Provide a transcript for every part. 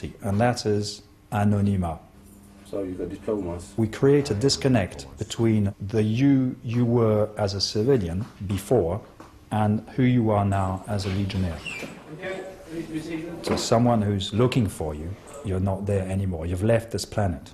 identity, and that is anonymat. So you got diplomas. We create a disconnect between the you were as a civilian before and who you are now as a legionnaire. So someone who's looking for you, you're not there anymore. You've left this planet.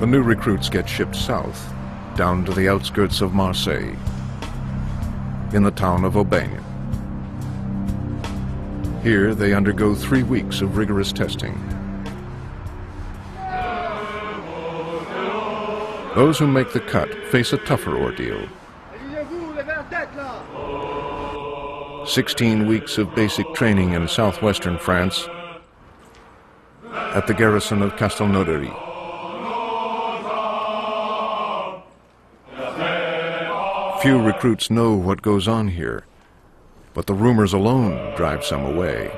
The new recruits get shipped south, down to the outskirts of Marseille, in the town of Aubagne. Here they undergo 3 weeks of rigorous testing. Those who make the cut face a tougher ordeal. 16 weeks of basic training in southwestern France at the garrison of Castelnaudary. Few recruits know what goes on here, but the rumors alone drive some away.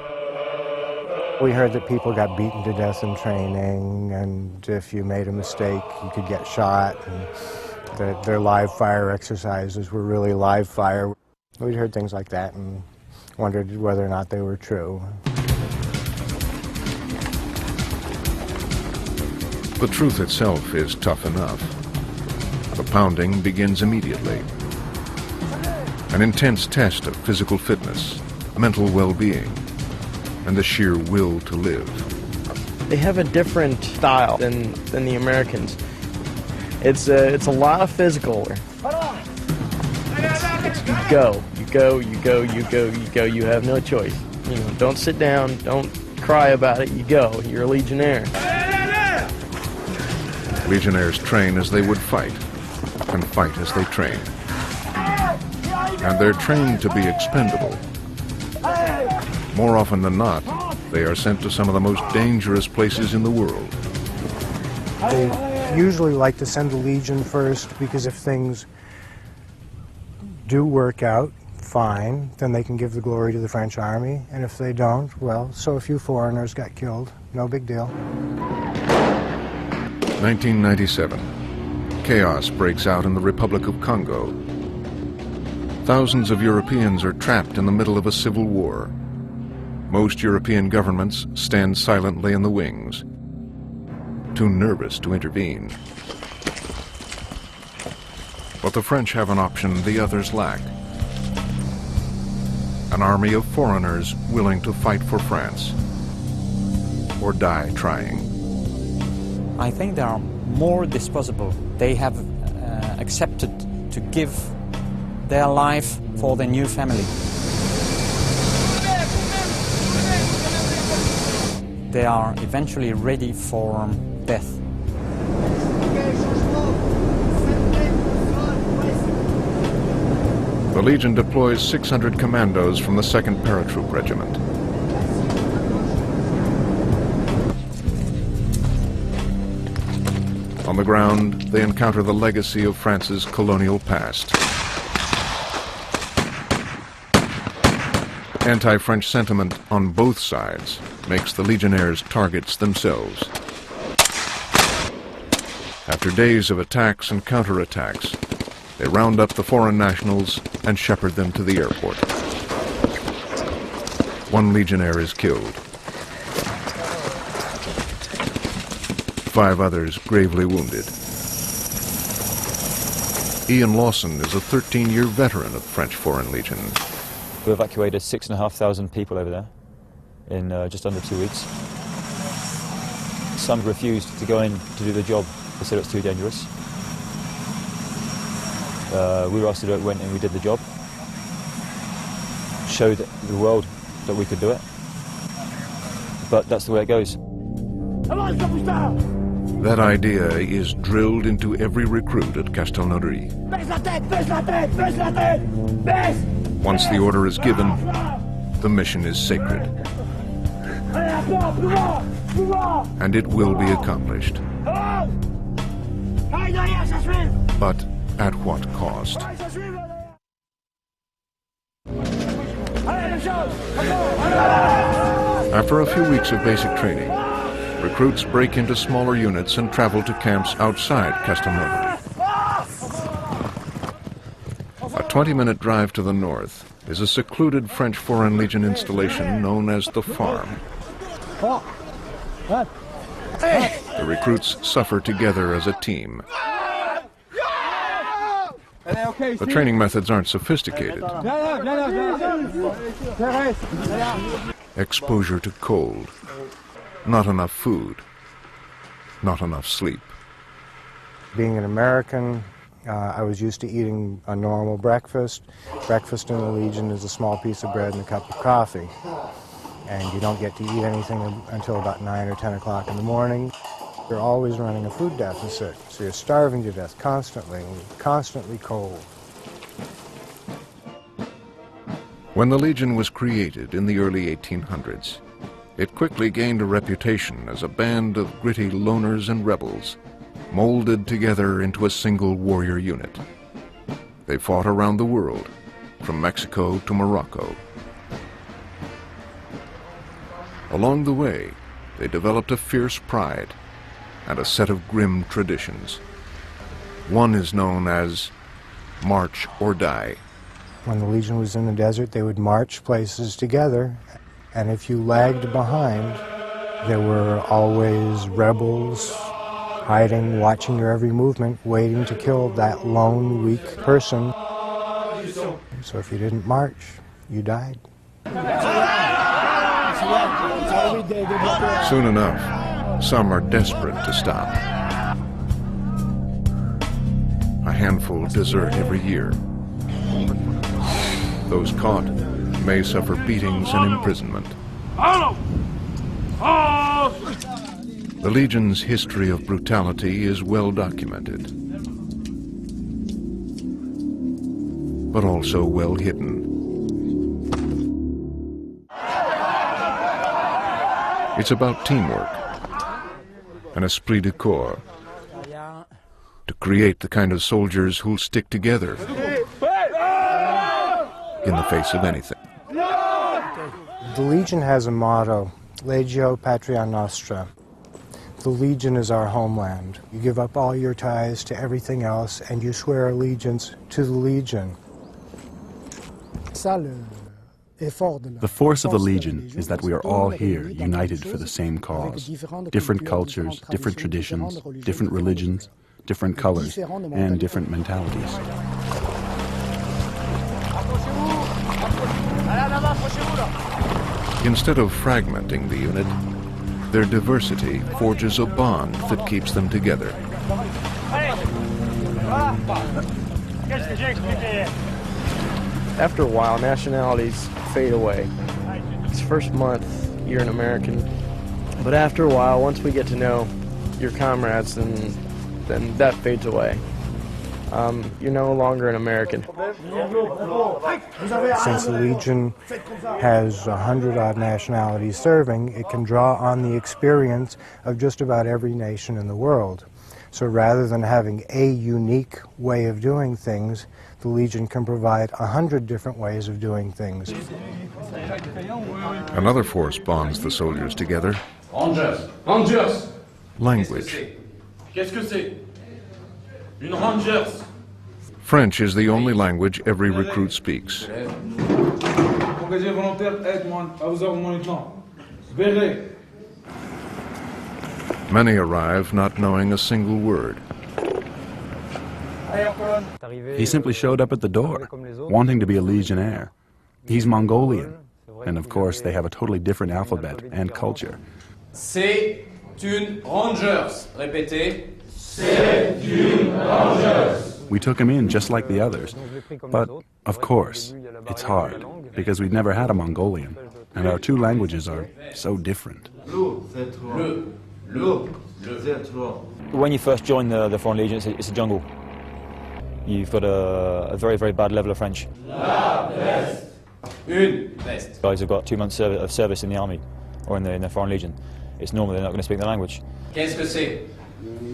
We heard that people got beaten to death in training, and if you made a mistake, you could get shot, and that their live fire exercises were really live fire. We'd heard things like that and wondered whether or not they were true. The truth itself is tough enough. The pounding begins immediately. An intense test of physical fitness, mental well-being, and the sheer will to live. They have a different style than the Americans. It's a lot of physical. It's you go. You have no choice. You know, don't sit down. Don't cry about it. You go. You're a legionnaire. Legionnaires train as they would fight, and fight as they train. And they're trained to be expendable. More often than not, they are sent to some of the most dangerous places in the world. They usually like to send the Legion first, because if things do work out fine, then they can give the glory to the French army, and if they don't, well, so a few foreigners got killed. No big deal. 1997. Chaos breaks out in the Republic of Congo. Thousands of Europeans are trapped in the middle of a civil war. Most European governments stand silently in the wings, too nervous to intervene. But the French have an option the others lack. An army of foreigners willing to fight for France, or die trying. I think they are more disposable. They have accepted to give their life for their new family. They are eventually ready for death. The Legion deploys 600 commandos from the 2nd Paratroop Regiment. On the ground, they encounter the legacy of France's colonial past. Anti-French sentiment on both sides makes the Legionnaires targets themselves. After days of attacks and counterattacks, they round up the foreign nationals and shepherd them to the airport. One Legionnaire is killed. 5 others gravely wounded. Ian Lawson is a 13-year veteran of French Foreign Legion. We evacuated 6,500 people over there in just under 2 weeks. Some refused to go in to do the job. They said it was too dangerous. We were asked to do it, went and we did the job. Showed the world that we could do it. But that's the way it goes. That idea is drilled into every recruit at Castelnaudary. Once the order is given, the mission is sacred. And it will be accomplished. But at what cost? After a few weeks of basic training, recruits break into smaller units and travel to camps outside Castelnaudary. A 20-minute drive to the north is a secluded French Foreign Legion installation known as the Farm. The recruits suffer together as a team. The training methods aren't sophisticated. Exposure to cold, not enough food, not enough sleep. Being an American, I was used to eating a normal breakfast. Breakfast in the Legion is a small piece of bread and a cup of coffee. And you don't get to eat anything until about 9 or 10 o'clock in the morning. You're always running a food deficit, so you're starving to death constantly, constantly cold. When the Legion was created in the early 1800s, it quickly gained a reputation as a band of gritty loners and rebels, molded together into a single warrior unit. They fought around the world, from Mexico to Morocco. Along the way, they developed a fierce pride and a set of grim traditions. One is known as March or Die. When the Legion was in the desert, they would march places together, and if you lagged behind, there were always rebels hiding, watching your every movement, waiting to kill that lone, weak person. So if you didn't march, you died. Soon enough, some are desperate to stop. A handful desert every year. Those caught may suffer beatings and imprisonment. The Legion's history of brutality is well documented, but also well hidden. It's about teamwork, an esprit de corps, to create the kind of soldiers who'll stick together in the face of anything. The Legion has a motto, Legio Patria Nostra. The Legion is our homeland. You give up all your ties to everything else and you swear allegiance to the Legion. The force of the Legion is that we are all here, united for the same cause. Different cultures, different traditions, different religions, different colors, and different mentalities. Instead of fragmenting the unit, their diversity forges a bond that keeps them together. After a while, nationalities fade away. It's first month, you're an American. But after a while, once we get to know your comrades, then that fades away. You're no longer an American. Since the Legion has 100-odd nationalities serving, it can draw on the experience of just about every nation in the world. So rather than having a unique way of doing things, the Legion can provide 100 different ways of doing things. Another force bonds the soldiers together. Rangers! Rangers! Language. Qu'est-ce que c'est? Une Rangers! French is the only language every recruit speaks. Engagé volontaire, aide-moi à vous avoir mon lieutenant. Verrez! Many arrive not knowing a single word. He simply showed up at the door, wanting to be a Legionnaire. He's Mongolian, and of course they have a totally different alphabet and culture. C'est une Rangers! Répétez. C'est une Rangers! We took him in just like the others, but of course, it's hard, because we've never had a Mongolian, and our two languages are so different. When you first join the Foreign Legion, it's a jungle. You've got a very, very bad level of French. Guys have got 2 months of service in the army or in the Foreign Legion. It's normal they're not going to speak the language. Qu'est-ce que c'est?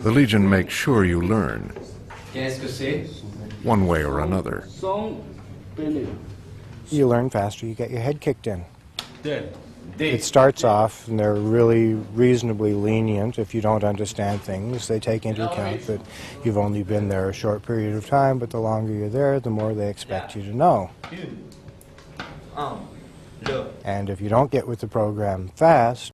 The Legion makes sure you learn, Qu'est-ce que c'est? one way or another. You learn faster, you get your head kicked in. Dead. It starts off, and they're really reasonably lenient if you don't understand things. They take into account that you've only been there a short period of time, but the longer you're there, the more they expect you to know. And if you don't get with the program fast,